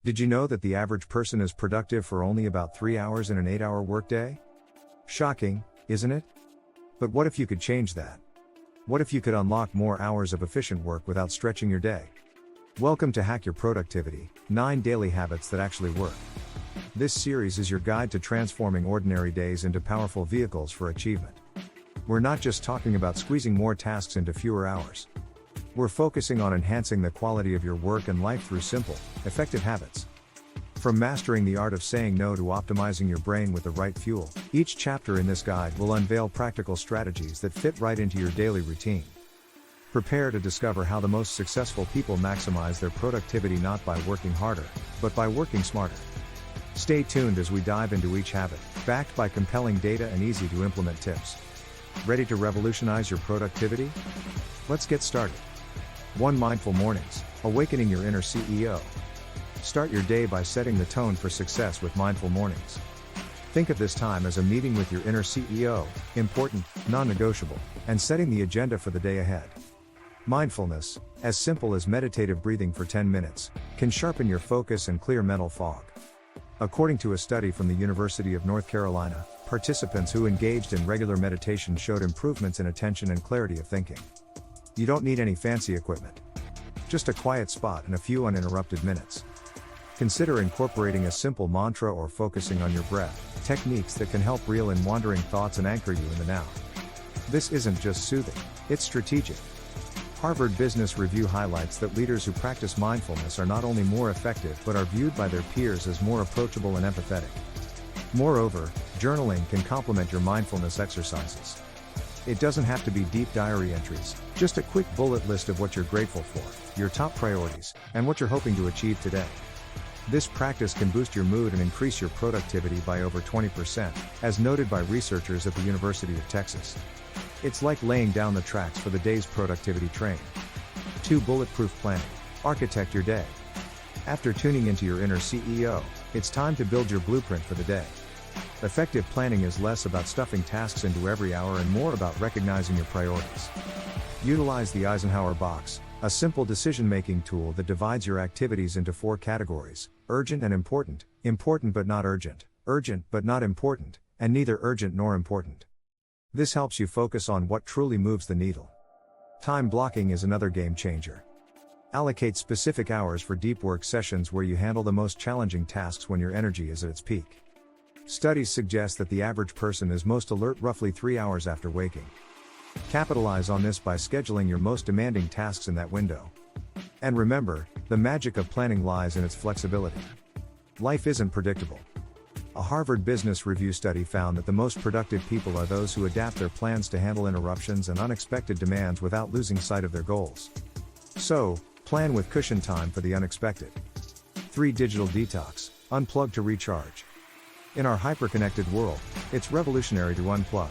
Did you know that the average person is productive for only about 3 hours in an 8-hour workday? Shocking, isn't it? But what if you could change that? What if you could unlock more hours of efficient work without stretching your day? Welcome to Hack Your Productivity, 9 daily habits that actually work. This series is your guide to transforming ordinary days into powerful vehicles for achievement. We're not just talking about squeezing more tasks into fewer hours. We're focusing on enhancing the quality of your work and life through simple, effective habits. From mastering the art of saying no to optimizing your brain with the right fuel, each chapter in this guide will unveil practical strategies that fit right into your daily routine. Prepare to discover how the most successful people maximize their productivity not by working harder, but by working smarter. Stay tuned as we dive into each habit, backed by compelling data and easy to implement tips. Ready to revolutionize your productivity? Let's get started. 1. Mindful mornings, awakening your inner CEO. Start your day by setting the tone for success with mindful mornings. Think of this time as a meeting with your inner CEO, important, non-negotiable, and setting the agenda for the day ahead. Mindfulness, as simple as meditative breathing for 10 minutes, can sharpen your focus and clear mental fog. According to a study from the University of North Carolina, participants who engaged in regular meditation showed improvements in attention and clarity of thinking. You don't need any fancy equipment. Just a quiet spot and a few uninterrupted minutes. Consider incorporating a simple mantra or focusing on your breath, techniques that can help reel in wandering thoughts and anchor you in the now. This isn't just soothing, it's strategic. Harvard Business Review highlights that leaders who practice mindfulness are not only more effective but are viewed by their peers as more approachable and empathetic. Moreover, journaling can complement your mindfulness exercises. It doesn't have to be deep diary entries, just a quick bullet list of what you're grateful for, your top priorities, and what you're hoping to achieve today. This practice can boost your mood and increase your productivity by over 20%, as noted by researchers at the University of Texas. It's like laying down the tracks for the day's productivity train. 2. Bulletproof planning. Architect your day. After tuning into your inner CEO, it's time to build your blueprint for the day. Effective planning is less about stuffing tasks into every hour and more about recognizing your priorities. Utilize the Eisenhower box, a simple decision-making tool that divides your activities into 4 categories: urgent and important, important but not urgent, urgent but not important, and neither urgent nor important. This helps you focus on what truly moves the needle. Time blocking is another game changer. Allocate specific hours for deep work sessions where you handle the most challenging tasks when your energy is at its peak. Studies suggest that the average person is most alert roughly 3 hours after waking. Capitalize on this by scheduling your most demanding tasks in that window. And remember, the magic of planning lies in its flexibility. Life isn't predictable. A Harvard Business Review study found that the most productive people are those who adapt their plans to handle interruptions and unexpected demands without losing sight of their goals. So, plan with cushion time for the unexpected. 3. Digital detox, unplug to recharge. In our hyper-connected world, it's revolutionary to unplug.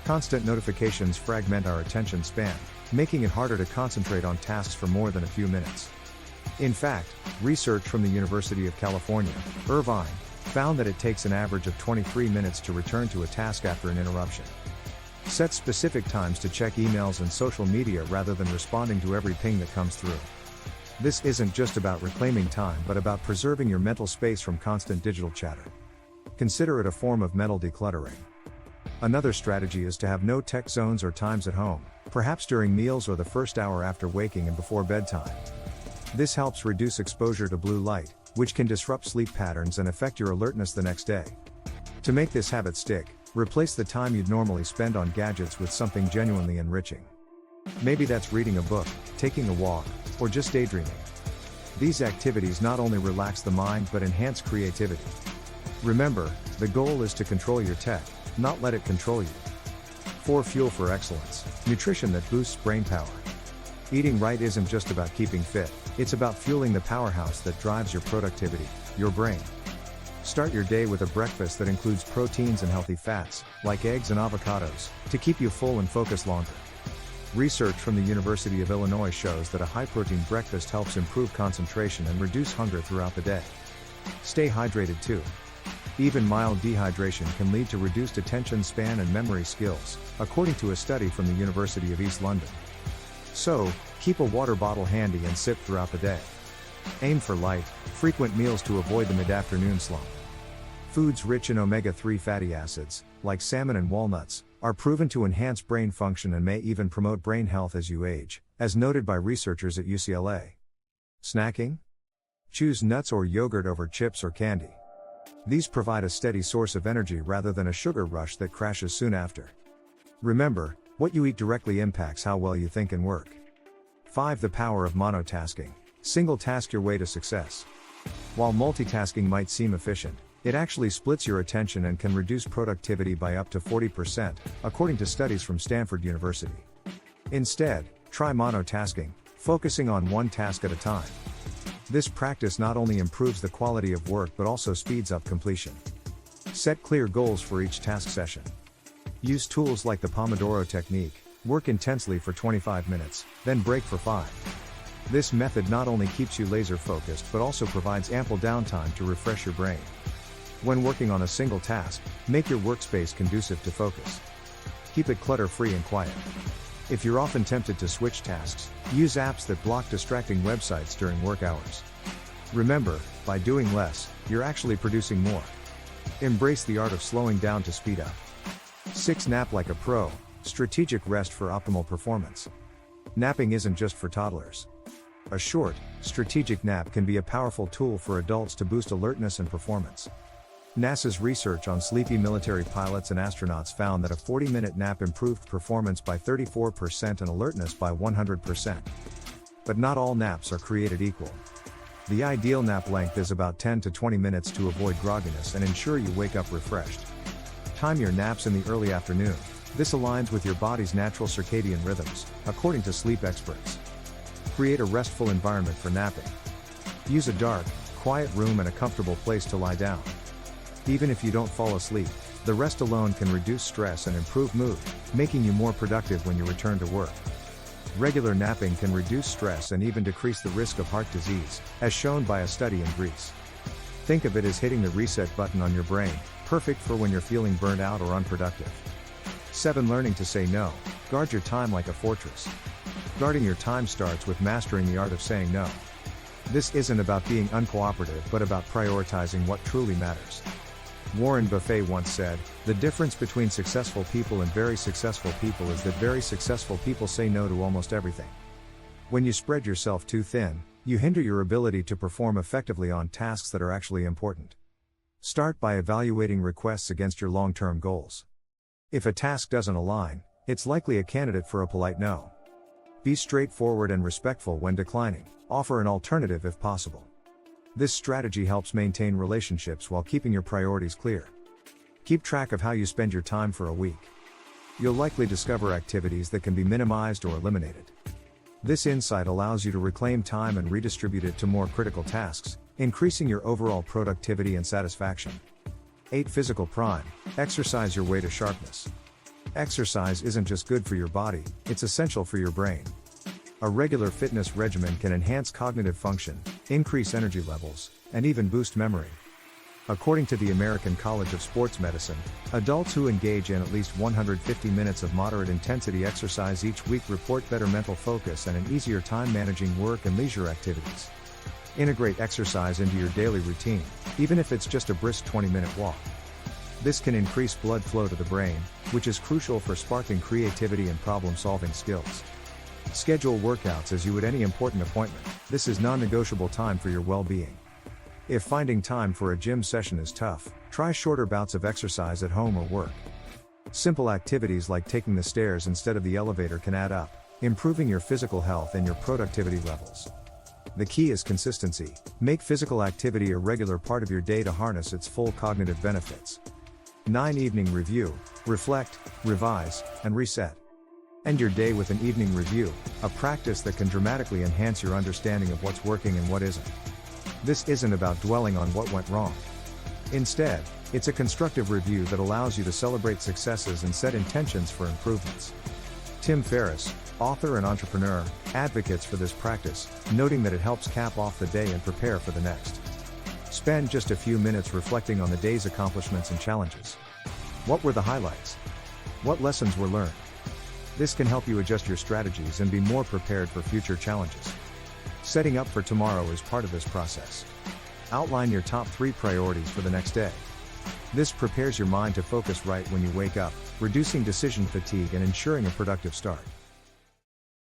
Constant notifications fragment our attention span, making it harder to concentrate on tasks for more than a few minutes. In fact, research from the University of California, Irvine, found that it takes an average of 23 minutes to return to a task after an interruption. Set specific times to check emails and social media rather than responding to every ping that comes through. This isn't just about reclaiming time but about preserving your mental space from constant digital chatter. Consider it a form of mental decluttering. Another strategy is to have no tech zones or times at home, perhaps during meals or the first hour after waking and before bedtime. This helps reduce exposure to blue light, which can disrupt sleep patterns and affect your alertness the next day. To make this habit stick, replace the time you'd normally spend on gadgets with something genuinely enriching. Maybe that's reading a book, taking a walk, or just daydreaming. These activities not only relax the mind but enhance creativity. Remember, the goal is to control your tech, not let it control you. 4. Fuel for excellence, nutrition that boosts brain power. Eating right isn't just about keeping fit, it's about fueling the powerhouse that drives your productivity, your brain. Start your day with a breakfast that includes proteins and healthy fats, like eggs and avocados, to keep you full and focused longer. Research from the University of Illinois shows that a high-protein breakfast helps improve concentration and reduce hunger throughout the day. Stay hydrated too. Even mild dehydration can lead to reduced attention span and memory skills, according to a study from the University of East London. So, keep a water bottle handy and sip throughout the day. Aim for light, frequent meals to avoid the mid-afternoon slump. Foods rich in omega-3 fatty acids, like salmon and walnuts, are proven to enhance brain function and may even promote brain health as you age, as noted by researchers at UCLA. Snacking? Choose nuts or yogurt over chips or candy. These provide a steady source of energy rather than a sugar rush that crashes soon after. Remember, what you eat directly impacts how well you think and work. 5. The power of monotasking. Single task your way to success. While multitasking might seem efficient, it actually splits your attention and can reduce productivity by up to 40%, according to studies from Stanford University. Instead, try monotasking, focusing on one task at a time. This practice not only improves the quality of work but also speeds up completion. Set clear goals for each task session. Use tools like the Pomodoro technique, work intensely for 25 minutes, then break for 5. This method not only keeps you laser focused but also provides ample downtime to refresh your brain. When working on a single task, make your workspace conducive to focus. Keep it clutter-free and quiet. If you're often tempted to switch tasks, use apps that block distracting websites during work hours. Remember, by doing less, you're actually producing more. Embrace the art of slowing down to speed up. 6. Nap like a pro, strategic rest for optimal performance. Napping isn't just for toddlers. A short, strategic nap can be a powerful tool for adults to boost alertness and performance. NASA's research on sleepy military pilots and astronauts found that a 40-minute nap improved performance by 34% and alertness by 100%. But not all naps are created equal. The ideal nap length is about 10 to 20 minutes to avoid grogginess and ensure you wake up refreshed. Time your naps in the early afternoon. This aligns with your body's natural circadian rhythms, according to sleep experts. Create a restful environment for napping. Use a dark, quiet room and a comfortable place to lie down. Even if you don't fall asleep, the rest alone can reduce stress and improve mood, making you more productive when you return to work. Regular napping can reduce stress and even decrease the risk of heart disease, as shown by a study in Greece. Think of it as hitting the reset button on your brain, perfect for when you're feeling burnt out or unproductive. 7. Learning to say no. Guard your time like a fortress. Guarding your time starts with mastering the art of saying no. This isn't about being uncooperative but about prioritizing what truly matters. Warren Buffett once said, "The difference between successful people and very successful people is that very successful people say no to almost everything." When you spread yourself too thin, you hinder your ability to perform effectively on tasks that are actually important. Start by evaluating requests against your long-term goals. If a task doesn't align, it's likely a candidate for a polite no. Be straightforward and respectful when declining. Offer an alternative if possible. This strategy helps maintain relationships while keeping your priorities clear. Keep track of how you spend your time for a week. You'll likely discover activities that can be minimized or eliminated. This insight allows you to reclaim time and redistribute it to more critical tasks, increasing your overall productivity and satisfaction. 8. Physical prime. Exercise your way to sharpness. Exercise isn't just good for your body, it's essential for your brain. A regular fitness regimen can enhance cognitive function, increase energy levels, and even boost memory. According to the American College of Sports Medicine, adults who engage in at least 150 minutes of moderate intensity exercise each week report better mental focus and an easier time managing work and leisure activities. Integrate exercise into your daily routine, even if it's just a brisk 20-minute walk. This can increase blood flow to the brain, which is crucial for sparking creativity and problem-solving skills. Schedule workouts as you would any important appointment. This is non-negotiable time for your well-being. If finding time for a gym session is tough, try shorter bouts of exercise at home or work. Simple activities like taking the stairs instead of the elevator can add up, improving your physical health and your productivity levels. The key is consistency. Make physical activity a regular part of your day to harness its full cognitive benefits. 9. Evening review. Reflect, revise, and reset. End your day with an evening review, a practice that can dramatically enhance your understanding of what's working and what isn't. This isn't about dwelling on what went wrong. Instead, it's a constructive review that allows you to celebrate successes and set intentions for improvements. Tim Ferriss, author and entrepreneur, advocates for this practice, noting that it helps cap off the day and prepare for the next. Spend just a few minutes reflecting on the day's accomplishments and challenges. What were the highlights? What lessons were learned? This can help you adjust your strategies and be more prepared for future challenges. Setting up for tomorrow is part of this process. Outline your top 3 priorities for the next day. This prepares your mind to focus right when you wake up, reducing decision fatigue and ensuring a productive start.